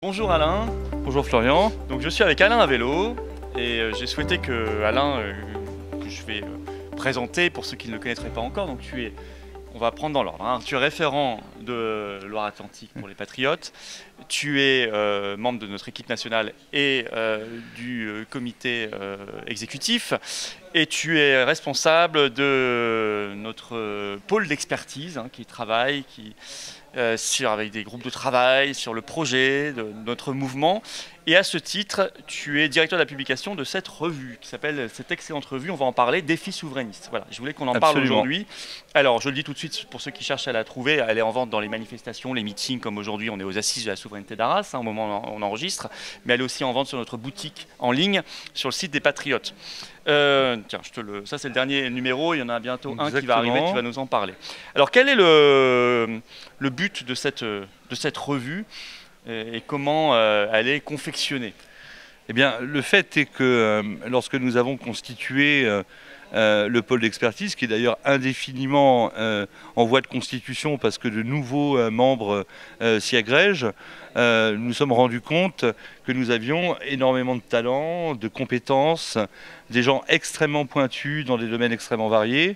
Bonjour Alain. Bonjour Florian. Donc je suis avec Alain à vélo et j'ai souhaité que Alain, que je vais présenter pour ceux qui ne le connaîtraient pas encore. Donc on va prendre dans l'ordre, hein. Tu es référent de Loire-Atlantique pour les Patriotes. Tu es membre de notre équipe nationale et du comité exécutif. Et tu es responsable de notre pôle d'expertise, hein, qui travaille, avec des groupes de travail, sur le projet de notre mouvement. Et à ce titre, tu es directeur de la publication de cette revue, qui s'appelle, cette excellente revue, on va en parler, Défi souverainiste. Voilà, je voulais qu'on en parle aujourd'hui. Alors, je le dis tout de suite, pour ceux qui cherchent à la trouver, elle est en vente dans les manifestations, les meetings, comme aujourd'hui, on est aux assises de la souveraineté d'Arras, hein, au moment où on enregistre, mais elle est aussi en vente sur notre boutique en ligne, sur le site des Patriotes. Tiens, ça c'est le dernier numéro, il y en a bientôt un qui va arriver, tu vas nous en parler. Alors, quel est le but de cette revue et comment elle est confectionnée? Eh bien, le fait est que lorsque nous avons constitué le pôle d'expertise, qui est d'ailleurs indéfiniment en voie de constitution parce que de nouveaux membres s'y agrègent, nous nous sommes rendus compte que nous avions énormément de talents, de compétences, des gens extrêmement pointus dans des domaines extrêmement variés,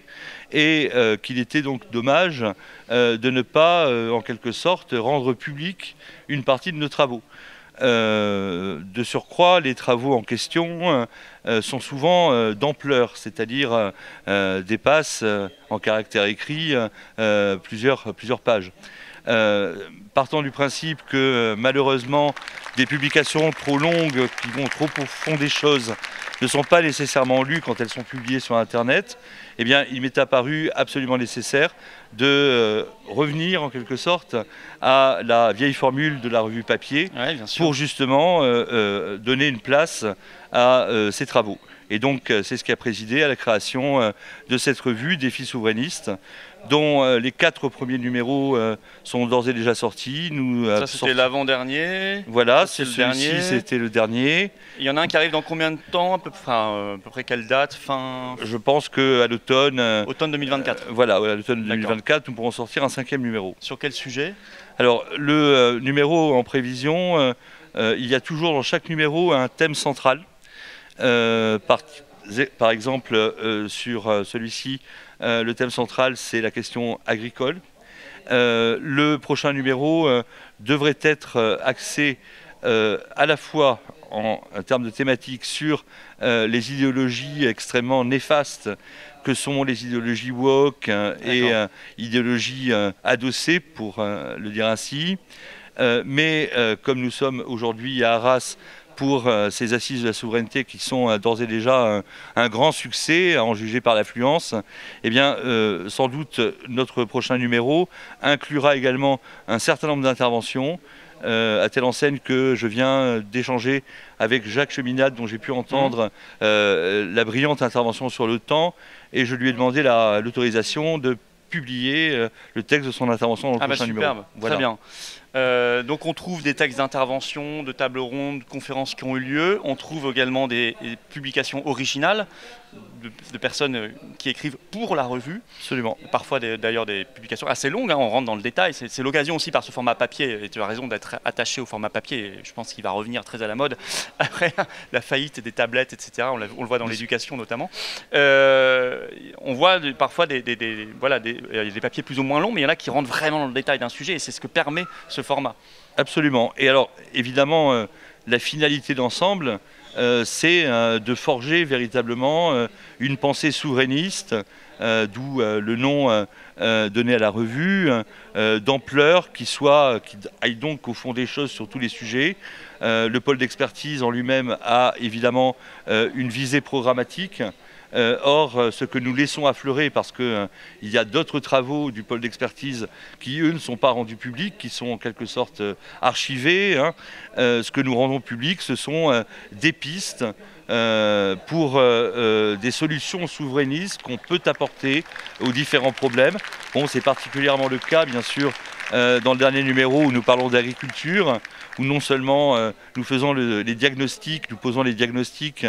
et qu'il était donc dommage de ne pas, en quelque sorte, rendre public une partie de nos travaux. De surcroît, les travaux en question sont souvent d'ampleur, c'est-à-dire dépassent en caractère écrit plusieurs pages. Partant du principe que malheureusement des publications trop longues qui vont trop au fond des choses ne sont pas nécessairement lues quand elles sont publiées sur Internet, eh bien, il m'est apparu absolument nécessaire de revenir en quelque sorte à la vieille formule de la revue papier, pour justement donner une place à ces travaux. Et donc c'est ce qui a présidé à la création de cette revue Défi souverainiste, dont les 4 premiers numéros sont d'ores et déjà sortis. Ça c'était l'avant-dernier. Voilà, celui-ci c'était le dernier. Il y en a un qui arrive dans combien de temps, à peu près quelle date? Je pense qu'à l'automne... Automne 2024. Voilà, à l'automne 2024, nous pourrons sortir un 5e numéro. Sur quel sujet? Alors, le numéro en prévision, il y a toujours dans chaque numéro un thème central. Par exemple, sur celui-ci, le thème central, c'est la question agricole. Le prochain numéro devrait être axé à la fois en termes de thématique sur les idéologies extrêmement néfastes que sont les idéologies woke et idéologies adossées, pour le dire ainsi. Mais comme nous sommes aujourd'hui à Arras pour ces assises de la souveraineté qui sont d'ores et déjà un grand succès, à en juger par l'affluence, eh bien, sans doute notre prochain numéro inclura également un certain nombre d'interventions, à telle enseigne que je viens d'échanger avec Jacques Cheminade, dont j'ai pu entendre la brillante intervention sur le temps, et je lui ai demandé l'autorisation de publier le texte de son intervention dans le prochain numéro. Voilà. Très bien. Donc on trouve des textes d'intervention, de tables rondes, de conférences qui ont eu lieu. On trouve également des publications originales de personnes qui écrivent pour la revue. Absolument. Parfois d'ailleurs des publications assez longues, hein, on rentre dans le détail. C'est l'occasion aussi par ce format papier, et tu as raison d'être attaché au format papier, et je pense qu'il va revenir très à la mode après la faillite des tablettes, etc. On le voit dans l'éducation notamment. On voit parfois des papiers plus ou moins longs, mais il y en a qui rentrent vraiment dans le détail d'un sujet, et c'est ce que permet ce format. Absolument. Et alors, évidemment, la finalité d'ensemble, c'est de forger véritablement une pensée souverainiste, d'où le nom donné à la revue, d'ampleur, qui aille donc au fond des choses sur tous les sujets. Le pôle d'expertise en lui-même a évidemment une visée programmatique. Or, ce que nous laissons affleurer, parce qu'il y a d'autres travaux du pôle d'expertise qui, eux, ne sont pas rendus publics, qui sont en quelque sorte archivés, hein. Ce que nous rendons public, ce sont des pistes pour des solutions souverainistes qu'on peut apporter aux différents problèmes. Bon, c'est particulièrement le cas, bien sûr, dans le dernier numéro où nous parlons d'agriculture, où non seulement nous faisons les diagnostics, nous posons les diagnostics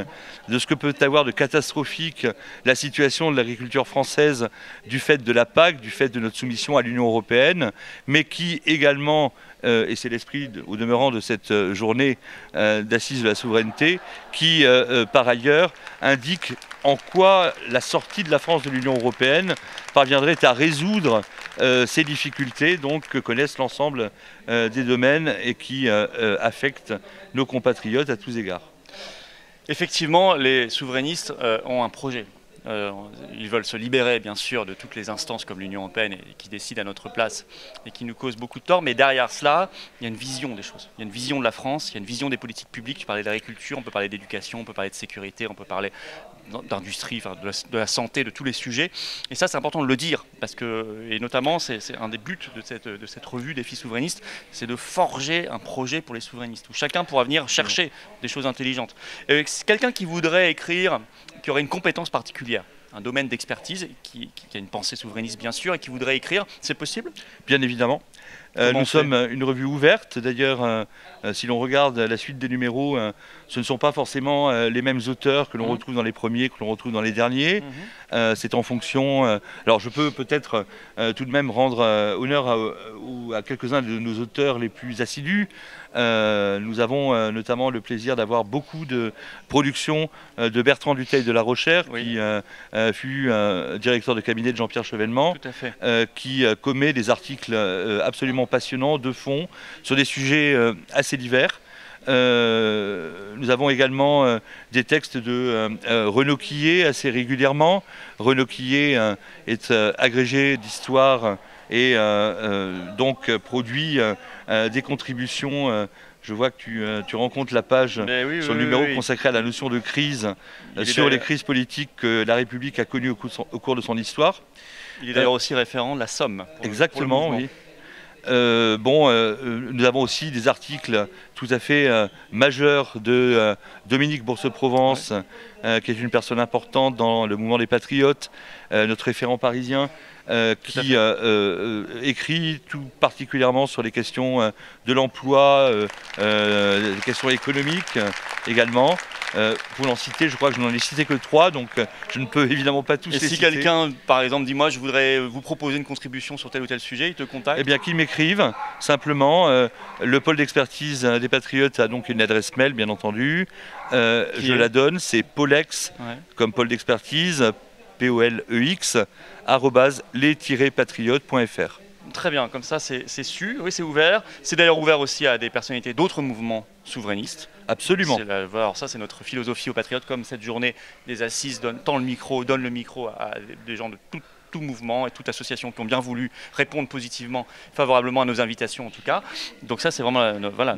de ce que peut avoir de catastrophique la situation de l'agriculture française du fait de la PAC, du fait de notre soumission à l'Union européenne, mais qui également, et c'est l'esprit au demeurant de cette journée d'assises de la souveraineté, qui par ailleurs indique en quoi la sortie de la France de l'Union européenne parviendrait à résoudre ces difficultés donc, que connaissent l'ensemble des domaines et qui affectent nos compatriotes à tous égards. Effectivement, les souverainistes ont un projet. Ils veulent se libérer, bien sûr, de toutes les instances comme l'Union européenne et qui décident à notre place et qui nous causent beaucoup de tort. Mais derrière cela, il y a une vision des choses. Il y a une vision de la France, il y a une vision des politiques publiques. Tu parlais d'agriculture, on peut parler d'éducation, on peut parler de sécurité, on peut parler d'industrie, enfin, de la santé, de tous les sujets. Et ça, c'est important de le dire, parce que, et notamment, c'est un des buts de cette revue Défis souverainistes, c'est de forger un projet pour les souverainistes, où chacun pourra venir chercher des choses intelligentes. Quelqu'un qui voudrait écrire, qui aurait une compétence particulière, un domaine d'expertise, qui a une pensée souverainiste bien sûr, et qui voudrait écrire, c'est possible? Bien évidemment. Nous sommes une revue ouverte. D'ailleurs, si l'on regarde la suite des numéros, ce ne sont pas forcément les mêmes auteurs que l'on retrouve dans les premiers, que l'on retrouve dans les derniers. C'est en fonction... alors je peux peut-être tout de même rendre honneur à quelques-uns de nos auteurs les plus assidus. Nous avons notamment le plaisir d'avoir beaucoup de productions de Bertrand Dutheil de La Rochère, qui fut directeur de cabinet de Jean-Pierre Chevènement, qui commet des articles absolument passionnants, de fond, sur des sujets assez divers. Nous avons également des textes de Renaud Quillet assez régulièrement. Renaud Quillet est agrégé d'histoire et donc produit des contributions. Je vois que tu rencontres la page sur le numéro consacré à la notion de crise, sur les crises politiques que la République a connues au cours de son histoire. Il est d'ailleurs aussi référent de la Somme. Exactement, oui. Nous avons aussi des articles tout à fait majeurs de Dominique Bourse-Provence, qui est une personne importante dans le mouvement des Patriotes, notre référent parisien, qui écrit tout particulièrement sur les questions de l'emploi, des questions économiques également. Pour l'en citer, je crois que je n'en ai cité que 3, donc je ne peux évidemment pas tous les citer. Et si quelqu'un, par exemple, dit moi je voudrais vous proposer une contribution sur tel ou tel sujet, il te contacte? Eh bien, qu'il m'écrive, simplement. Le pôle d'expertise des Patriotes a donc une adresse mail, bien entendu. Je la donne, c'est polex, comme pôle d'expertise, POLEX, @les-patriotes.fr. Très bien, comme ça c'est su, oui c'est ouvert. C'est d'ailleurs ouvert aussi à des personnalités d'autres mouvements souverainistes. Absolument. Alors ça c'est notre philosophie aux Patriotes, comme cette journée des assises donne le micro à des gens de tout mouvement et toute association qui ont bien voulu répondre positivement, favorablement à nos invitations en tout cas. Donc ça c'est vraiment...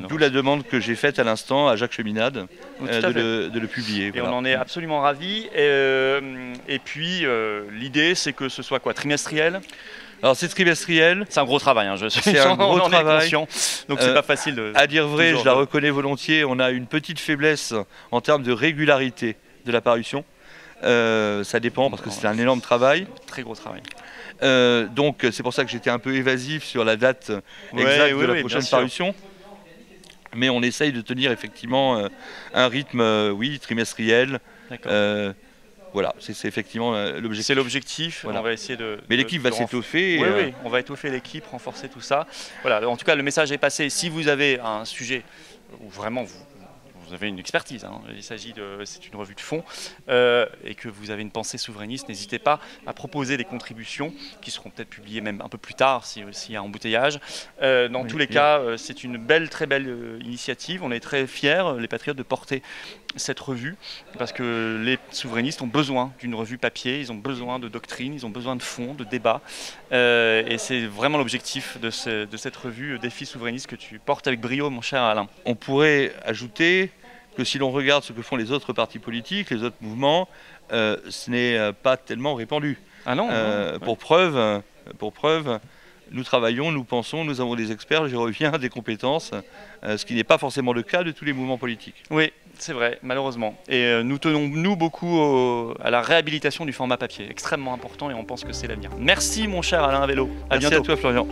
D'où la demande que j'ai faite à l'instant à Jacques Cheminade de le publier. Et on en est absolument ravis. Et puis l'idée c'est que ce soit quoi, trimestriel? Alors c'est trimestriel. C'est un gros travail, hein, c'est un gros travail. Donc c'est pas facile de... À dire vrai, je la reconnais volontiers, on a une petite faiblesse en termes de régularité de la parution. Ça dépend parce que c'est un énorme travail. Très gros travail. Donc c'est pour ça que j'étais un peu évasif sur la date exacte de la prochaine parution. Mais on essaye de tenir effectivement un rythme, trimestriel. Voilà, c'est effectivement l'objectif. C'est l'objectif, voilà. On va essayer de... Mais l'équipe va s'étoffer. Oui, on va étoffer l'équipe, renforcer tout ça. Voilà, en tout cas, le message est passé. Si vous avez un sujet où vraiment vous avez une expertise, hein, c'est une revue de fond, et que vous avez une pensée souverainiste, n'hésitez pas à proposer des contributions qui seront peut-être publiées même un peu plus tard s'il y a embouteillage. Dans tous les cas, c'est une très belle initiative. On est très fiers, les Patriotes, de porter cette revue, parce que les souverainistes ont besoin d'une revue papier, ils ont besoin de doctrine, ils ont besoin de fond, de débat, et c'est vraiment l'objectif de cette revue Défis souverainistes que tu portes avec brio, mon cher Alain. On pourrait ajouter que si l'on regarde ce que font les autres partis politiques, les autres mouvements, ce n'est pas tellement répandu. Ah non, pour preuve, nous travaillons, nous pensons, nous avons des experts, j'y reviens, des compétences, ce qui n'est pas forcément le cas de tous les mouvements politiques. Oui, c'est vrai, malheureusement. Et nous tenons, beaucoup à la réhabilitation du format papier, extrêmement important, et on pense que c'est l'avenir. Merci mon cher Alain Vélo, à bientôt. Merci à toi Florian.